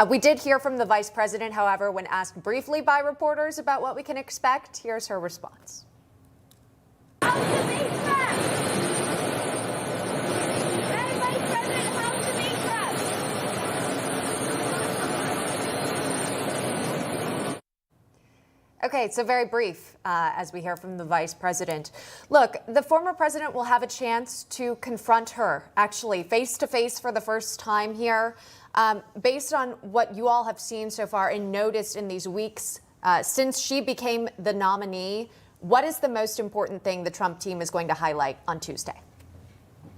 We did hear from the vice president, however, when asked briefly by reporters about what we can expect. Here's her response. Okay, so very brief as we hear from the vice president. Look, the former president will have a chance to confront her, actually, face to face for the first time here. Based on what you all have seen so far and noticed in these weeks since she became the nominee, what is the most important thing the Trump team is going to highlight on Tuesday?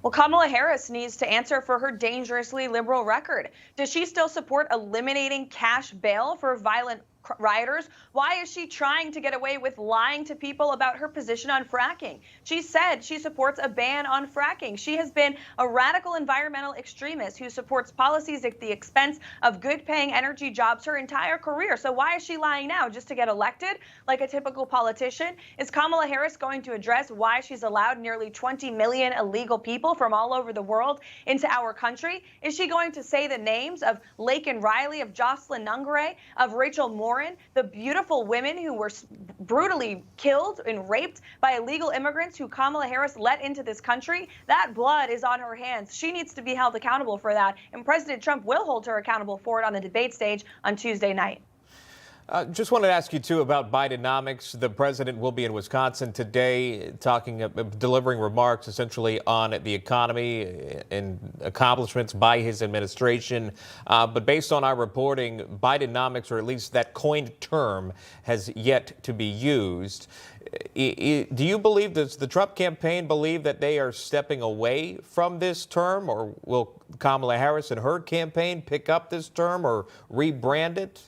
Well, Kamala Harris needs to answer for her dangerously liberal record. Does she still support eliminating cash bail for violent rioters? Why is she trying to get away with lying to people about her position on fracking? She said she supports a ban on fracking. She has been a radical environmental extremist who supports policies at the expense of good-paying energy jobs her entire career. So why is she lying now? Just to get elected like a typical politician? Is Kamala Harris going to address why she's allowed nearly 20 million illegal people from all over the world into our country? Is she going to say the names of Laken Riley, of Jocelyn Nungare, of Rachel Moore, the beautiful women who were brutally killed and raped by illegal immigrants who Kamala Harris let into this country? That blood is on her hands. She needs to be held accountable for that, and President Trump will hold her accountable for it on the debate stage on Tuesday night. Just wanted to ask you, too, about Bidenomics. The president will be in Wisconsin today delivering remarks essentially on the economy and accomplishments by his administration. But based on our reporting, Bidenomics, or at least that coined term, has yet to be used. Do you believe, does the Trump campaign believe that they are stepping away from this term, or will Kamala Harris and her campaign pick up this term or rebrand it?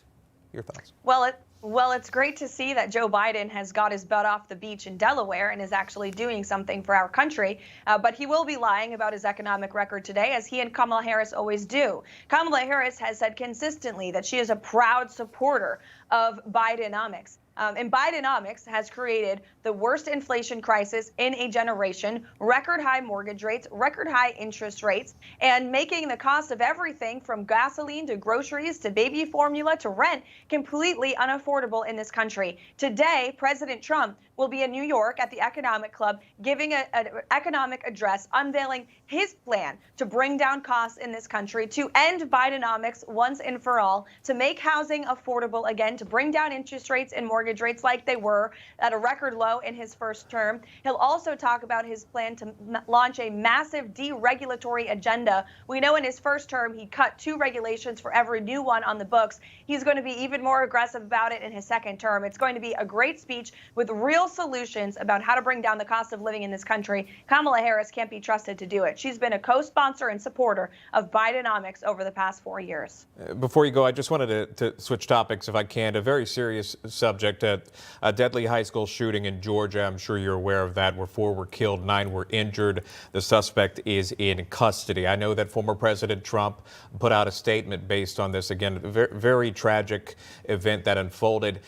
Your thoughts? Well, it's great to see that Joe Biden has got his butt off the beach in Delaware and is actually doing something for our country. But he will be lying about his economic record today, as he and Kamala Harris always do. Kamala Harris has said consistently that she is a proud supporter of Bidenomics. And Bidenomics has created the worst inflation crisis in a generation, record high mortgage rates, record high interest rates, and making the cost of everything from gasoline to groceries to baby formula to rent completely unaffordable in this country. Today, President Trump will be in New York at the Economic Club giving an economic address, unveiling his plan to bring down costs in this country, to end Bidenomics once and for all, to make housing affordable again, to bring down interest rates and mortgage rates like they were at a record low in his first term. He'll also talk about his plan to launch a massive deregulatory agenda. We know in his first term he cut 2 regulations for every new one on the books. He's going to be even more aggressive about it in his second term. It's going to be a great speech with real solutions about how to bring down the cost of living in this country. Kamala Harris can't be trusted to do it. She's been a co-sponsor and supporter of Bidenomics over the past 4 years. Before you go, I just wanted to switch topics, if I can. A very serious subject, a deadly high school shooting in Georgia. I'm sure you're aware of that, where 4 were killed, 9 were injured. The suspect is in custody. I know that former President Trump put out a statement based on this. Again, a very tragic event that unfolded.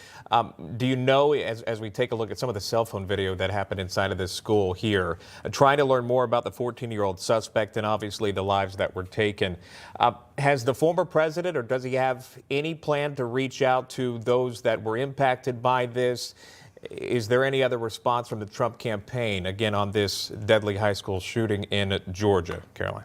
Do you know, as we take a look at some of the cell phone video that happened inside of this school here, trying to learn more about the 14-year-old suspect and obviously the lives that were taken, has the former president, or does he have any plan to reach out to those that were impacted by this? Is there any other response from the Trump campaign, again, on this deadly high school shooting in Georgia, Karoline?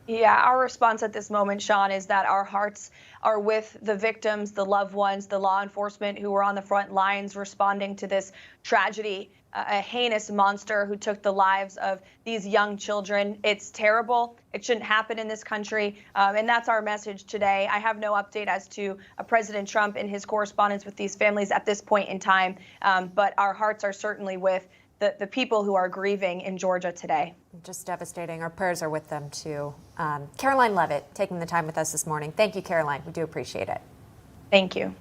Yeah, our response at this moment, Sean, is that our hearts are with the victims, the loved ones, the law enforcement who were on the front lines responding to this tragedy, a heinous monster who took the lives of these young children. It's terrible. It shouldn't happen in this country. And that's our message today. I have no update as to President Trump and his correspondence with these families at this point in time. But our hearts are certainly with the people who are grieving in Georgia today. Just devastating. Our prayers are with them, too. Karoline Leavitt taking the time with us this morning. Thank you, Karoline. We do appreciate it. Thank you.